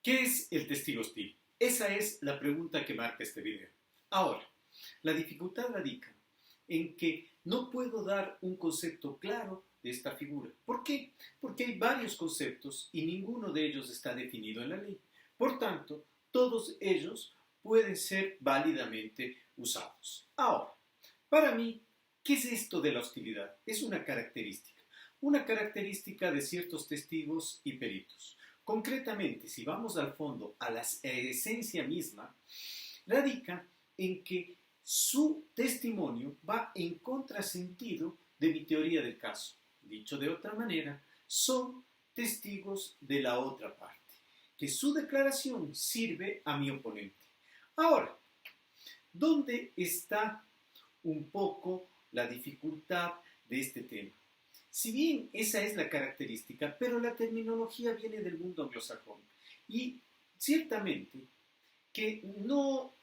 ¿Qué es el testigo hostil? Esa es la pregunta que marca este video. Ahora, la dificultad radica en que no puedo dar un concepto claro de esta figura. ¿Por qué? Porque hay varios conceptos y ninguno de ellos está definido en la ley. Por tanto, todos ellos pueden ser válidamente usados. Ahora, para mí, ¿qué es esto de la hostilidad? Es una característica de ciertos testigos y peritos. Concretamente, si vamos al fondo, a la esencia misma, radica en que su testimonio va en contrasentido de mi teoría del caso. Dicho de otra manera, son testigos de la otra parte, que su declaración sirve a mi oponente. Ahora, ¿dónde está un poco la dificultad de este tema? Si bien esa es la característica, pero la terminología viene del mundo anglosajón y ciertamente que no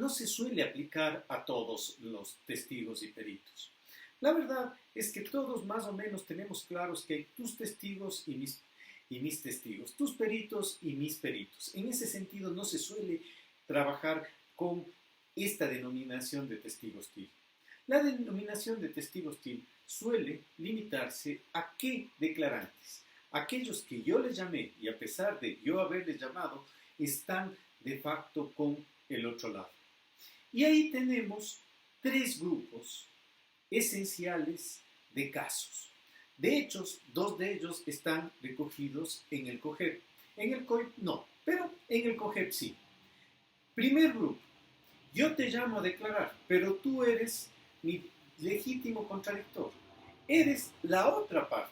se suele aplicar a todos los testigos y peritos. La verdad es que todos más o menos tenemos claros que hay tus testigos y mis testigos, tus peritos y mis peritos. En ese sentido no se suele trabajar con esta denominación de testigo hostil. La denominación de testigo hostil suele limitarse a qué declarantes. Aquellos que yo les llamé y a pesar de yo haberles llamado, están de facto con el otro lado. Y ahí tenemos tres grupos esenciales de casos. De hecho, dos de ellos están recogidos en el COGEP. En el COIP no, pero en el COGEP sí. Primer grupo, yo te llamo a declarar, pero tú eres mi legítimo contradictor. Eres la otra parte.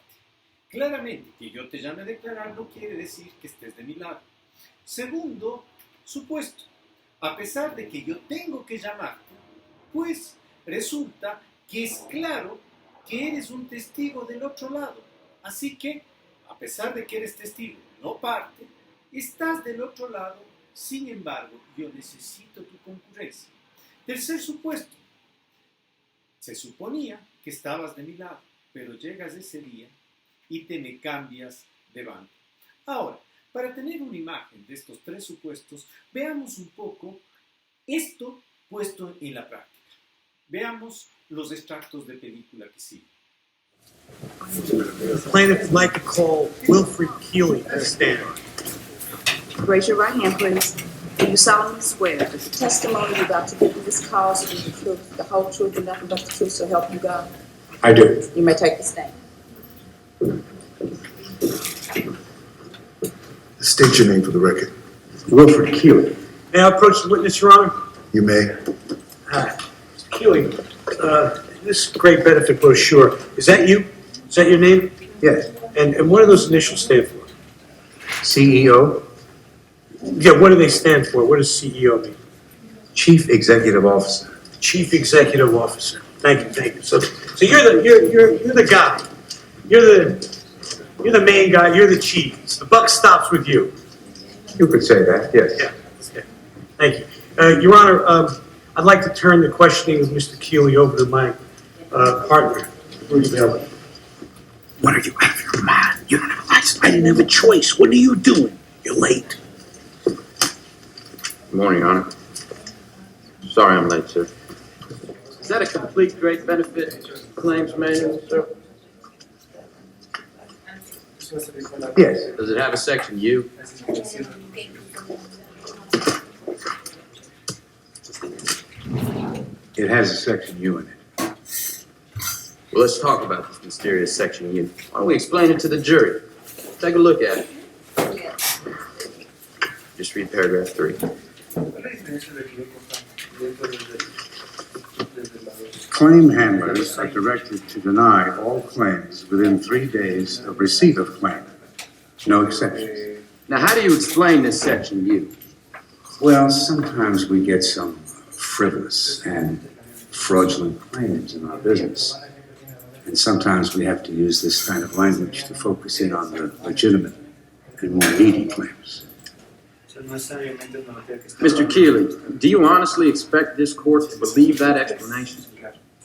Claramente, que yo te llame a declarar no quiere decir que estés de mi lado. Segundo supuesto, a pesar de que yo tengo que llamarte, pues resulta que es claro que eres un testigo del otro lado. Así que, a pesar de que eres testigo, no parte, estás del otro lado, sin embargo, yo necesito tu concurrencia. Tercer supuesto, se suponía que estabas de mi lado, pero llegas ese día y te me cambias de bando. Ahora, para tener una imagen de estos tres supuestos, veamos un poco esto puesto en la práctica. Veamos los extractos de película que siguen. Plaintiff would like to call Wilfred Keeley to the stand. Raise your right hand, please. Do you solemnly swear that the testimony you're about to give in this cause will be the truth, the whole truth, and nothing but the truth, so help you God? I do. You may take the stand. State your name for the record. Wilfred Keeley. May I approach the witness, Your Honor? You may. Hi. Mr. Keeley, this great benefit brochure, is that you? Is that your name? Yes. And what do those initials stand for? CEO, Yeah, what do they stand for? What does CEO mean? Chief Executive Officer. Chief Executive Officer. Thank you, thank you. So you're the guy. You're the main guy. You're the chief. So the buck stops with you. You could say that, yes. Yeah. Okay. Thank you, Your Honor. I'd like to turn the questioning of Mr. Keeley over to my partner, Rudy Bailey. What are you out of your mind? You don't have a license. I didn't have a choice. What are you doing? You're late. Good morning, Your Honor. Sorry I'm late, sir. Is that a complete great benefit claims manual, sir? Yes. Does it have a section U? It has a section U in it. Well, let's talk about this mysterious section U. Why don't we explain it to the jury? Take a look at it. Just read paragraph 3. Claim handlers are directed to deny all claims within 3 days of receipt of claim. No exceptions. Now, how do you explain this section U? Well, sometimes we get some frivolous and fraudulent claims in our business. And sometimes we have to use this kind of language to focus in on the legitimate and more needy claims. Mr. Keeley, do you honestly expect this court to believe that explanation?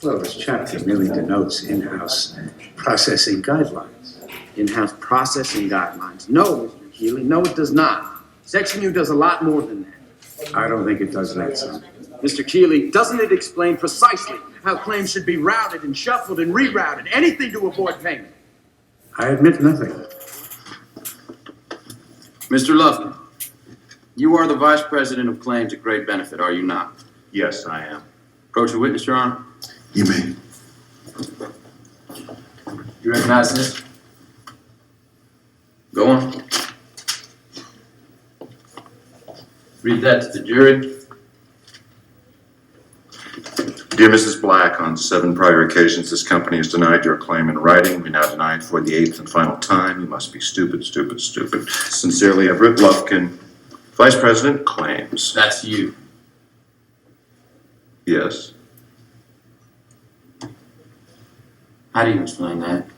Well, this chapter merely denotes in-house processing guidelines. In-house processing guidelines. No, Mr. Keeley, no, it does not. Section U does a lot more than that. I don't think it does that, son. Mr. Keeley, doesn't it explain precisely how claims should be routed and shuffled and rerouted, anything to avoid payment? I admit nothing. Mr. Lufkin, you are the Vice President of Claims at Great Benefit, are you not? Yes, I am. Approach the witness, Your Honor. You may. You recognize this? Go on. Read that to the jury. Dear Mrs. Black, on 7 prior occasions, this company has denied your claim in writing. We now deny it for the 8th and final time. You must be stupid, stupid, stupid. Sincerely, Everett Lufkin, Vice President, Claims. That's you. Yes. How do you explain that?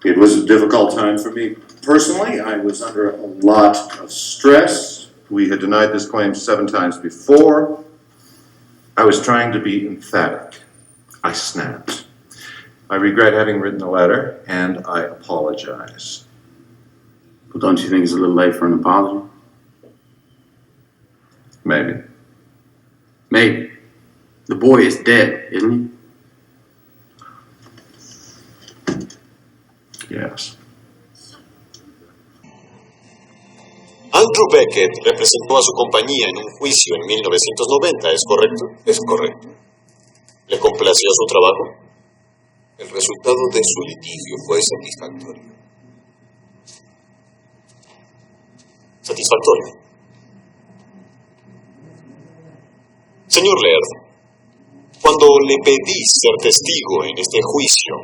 It was a difficult time for me personally. I was under a lot of stress. We had denied this claim 7 times before. I was trying to be emphatic. I snapped. I regret having written the letter, and I apologize. Well, don't you think it's a little late for an apology? Maybe. Maybe. The boy is dead, isn't he? Yes. Andrew Beckett representó a su compañía en un juicio en 1990, ¿es correcto? Es correcto. ¿Le complació su trabajo? El resultado de su litigio fue satisfactorio. Satisfactorio. Señor Laird, cuando le pedí ser testigo en este juicio,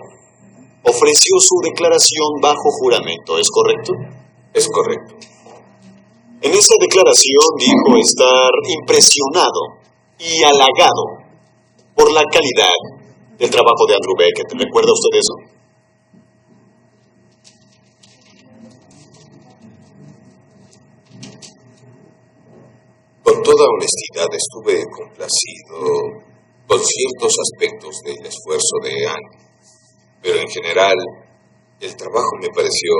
ofreció su declaración bajo juramento, ¿es correcto? Es correcto. En esa declaración dijo estar impresionado y halagado por la calidad del trabajo de Andrew Beckett. ¿Recuerda usted eso? Con toda honestidad estuve complacido con ciertos aspectos del esfuerzo de Andy, pero en general el trabajo me pareció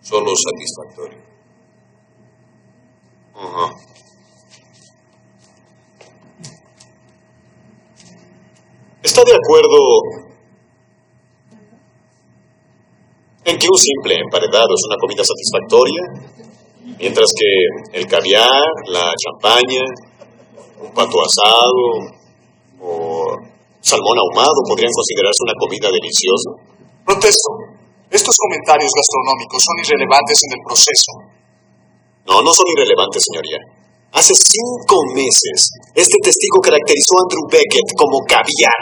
solo satisfactorio. Ajá. ¿Está de acuerdo en que un simple emparedado es una comida satisfactoria? Mientras que el caviar, la champaña, un pato asado o salmón ahumado podrían considerarse una comida deliciosa. Protesto. Estos comentarios gastronómicos son irrelevantes en el proceso. No son irrelevantes, señoría. Hace 5 meses, este testigo caracterizó a Andrew Beckett como caviar.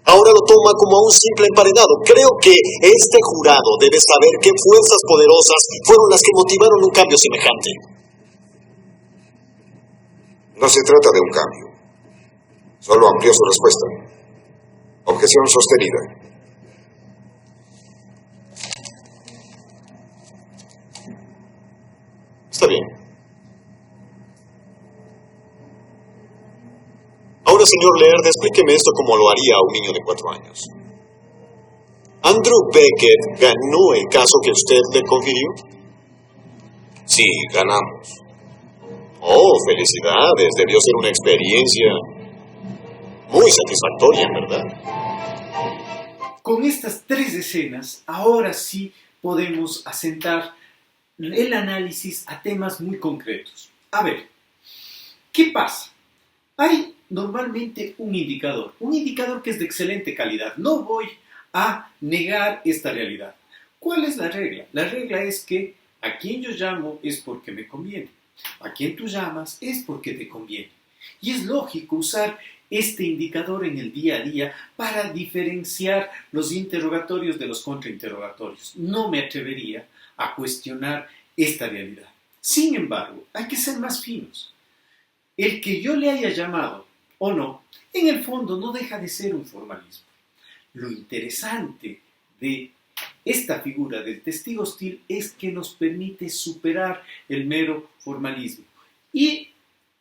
Ahora lo toma como a un simple emparedado. Creo que este jurado debe saber qué fuerzas poderosas fueron las que motivaron un cambio semejante. No se trata de un cambio. Solo amplió su respuesta. Objeción sostenida. Está bien. Ahora, señor Laird, explíqueme esto como lo haría a un niño de 4 años. ¿Andrew Beckett ganó el caso que usted le confirió? Sí, ganamos. Oh, felicidades. Debió ser una experiencia muy satisfactoria, en verdad. Con estas 3 escenas, ahora sí podemos asentar el análisis a temas muy concretos. A ver, ¿qué pasa? Hay normalmente un indicador que es de excelente calidad. No voy a negar esta realidad. ¿Cuál es la regla? La regla es que a quien yo llamo es porque me conviene. A quien tú llamas es porque te conviene. Y es lógico usar este indicador en el día a día para diferenciar los interrogatorios de los contrainterrogatorios. No me atrevería a cuestionar esta realidad. Sin embargo, hay que ser más finos. El que yo le haya llamado o no, en el fondo no deja de ser un formalismo. Lo interesante de esta figura del testigo hostil es que nos permite superar el mero formalismo e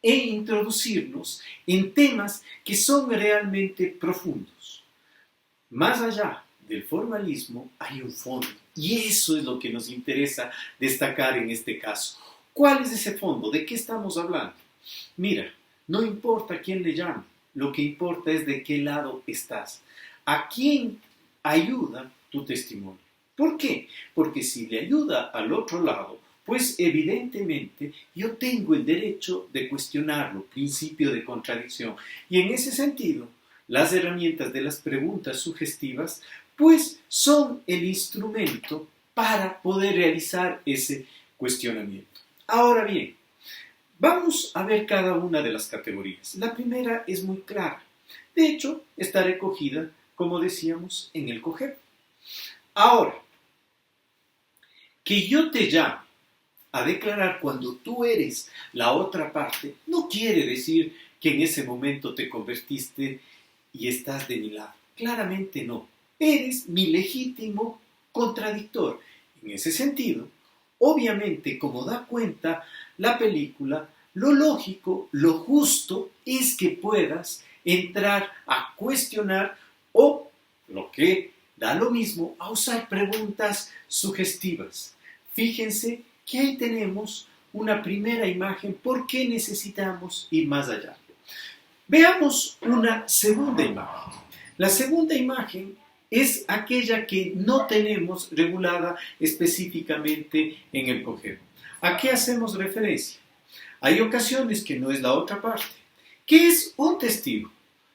introducirnos en temas que son realmente profundos. Más allá del formalismo hay un fondo. Y eso es lo que nos interesa destacar en este caso. ¿Cuál es ese fondo? ¿De qué estamos hablando? Mira, no importa quién le llame, lo que importa es de qué lado estás. ¿A quién ayuda tu testimonio? ¿Por qué? Porque si le ayuda al otro lado, pues evidentemente yo tengo el derecho de cuestionarlo, principio de contradicción. Y en ese sentido, las herramientas de las preguntas sugestivas, pues son el instrumento para poder realizar ese cuestionamiento. Ahora bien, vamos a ver cada una de las categorías. La primera es muy clara. De hecho, está recogida, como decíamos, en el COGEP. Ahora, que yo te llame a declarar cuando tú eres la otra parte, no quiere decir que en ese momento te convertiste y estás de mi lado. Claramente no. Eres mi legítimo contradictor. En ese sentido, obviamente, como da cuenta la película, lo lógico, lo justo es que puedas entrar a cuestionar o, lo que da lo mismo, a usar preguntas sugestivas. Fíjense que ahí tenemos una primera imagen. ¿Por qué necesitamos ir más allá? Veamos una segunda imagen. La segunda imagen es aquella que no tenemos regulada específicamente en el COGEP. ¿A qué hacemos referencia? Hay ocasiones que no es la otra parte, que es un testigo.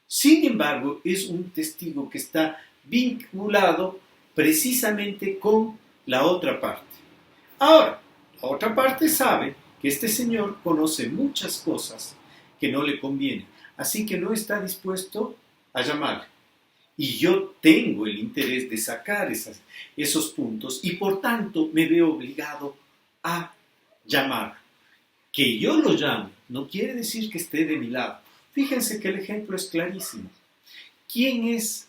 Sin embargo, es un testigo que está vinculado precisamente con la otra parte. Ahora, la otra parte sabe que este señor conoce muchas cosas que no le convienen, así que no está dispuesto a llamarle. Y yo tengo el interés de sacar esos puntos y por tanto me veo obligado a llamar. Que yo lo llame no quiere decir que esté de mi lado. Fíjense que el ejemplo es clarísimo. ¿Quién es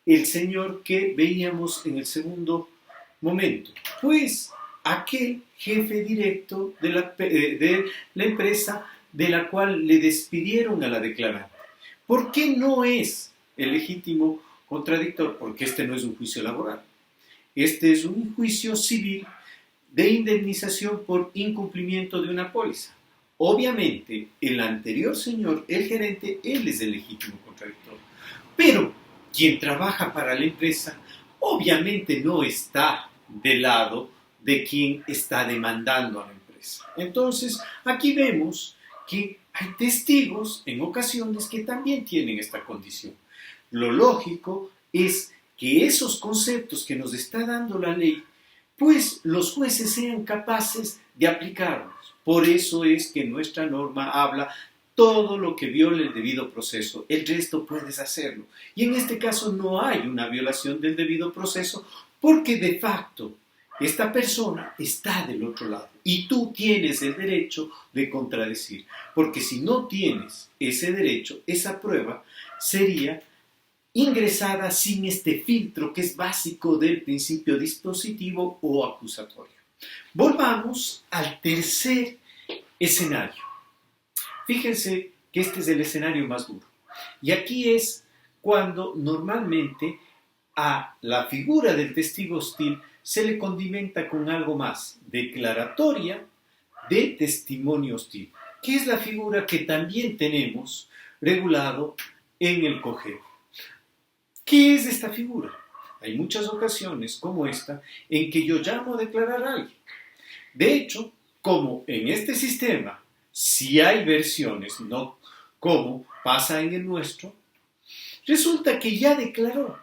el señor que veíamos en el segundo momento? Pues aquel jefe directo de la empresa de la cual le despidieron a la declarante. ¿Por qué no es el legítimo contradictor? Porque este no es un juicio laboral. Este es un juicio civil de indemnización por incumplimiento de una póliza. Obviamente, el anterior señor, el gerente, él es el legítimo contradictor. Pero quien trabaja para la empresa, obviamente no está del lado de quien está demandando a la empresa. Entonces, aquí vemos que hay testigos en ocasiones que también tienen esta condición. Lo lógico es que esos conceptos que nos está dando la ley, pues los jueces sean capaces de aplicarlos. Por eso es que nuestra norma habla todo lo que viole el debido proceso. El resto puedes hacerlo. Y en este caso no hay una violación del debido proceso porque de facto esta persona está del otro lado y tú tienes el derecho de contradecir. Porque si no tienes ese derecho, esa prueba sería ingresada sin este filtro que es básico del principio dispositivo o acusatorio. Volvamos al tercer escenario. Fíjense que este es el escenario más duro. Y aquí es cuando normalmente a la figura del testigo hostil se le condimenta con algo más, declaratoria de testimonio hostil, que es la figura que también tenemos regulado en el COGEP. ¿Qué es esta figura? Hay muchas ocasiones como esta en que yo llamo a declarar a alguien. De hecho, como en este sistema si hay versiones, no como pasa en el nuestro, resulta que ya declaró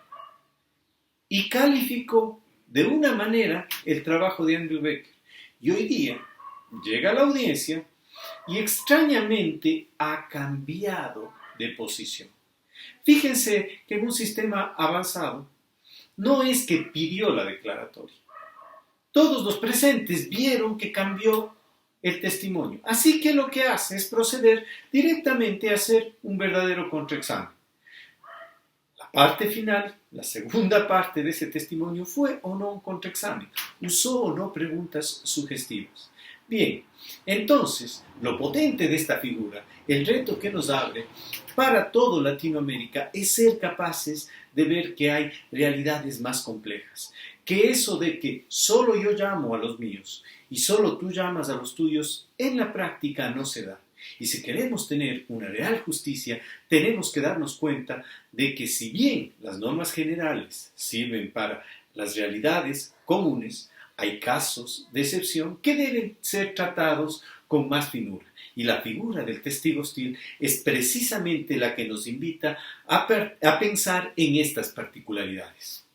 y calificó de una manera el trabajo de Andrew Becker. Y hoy día llega a la audiencia y extrañamente ha cambiado de posición. Fíjense que en un sistema avanzado no es que pidió la declaratoria. Todos los presentes vieron que cambió el testimonio. Así que lo que hace es proceder directamente a hacer un verdadero contraexamen. La parte final, la segunda parte de ese testimonio, fue o no un contraexamen, usó o no preguntas sugestivas. Bien, entonces, lo potente de esta figura, el reto que nos abre para toda Latinoamérica es ser capaces de ver que hay realidades más complejas, que eso de que solo yo llamo a los míos y solo tú llamas a los tuyos, en la práctica no se da. Y si queremos tener una real justicia, tenemos que darnos cuenta de que si bien las normas generales sirven para las realidades comunes, hay casos de excepción que deben ser tratados con más finura. Y la figura del testigo hostil es precisamente la que nos invita a pensar en estas particularidades.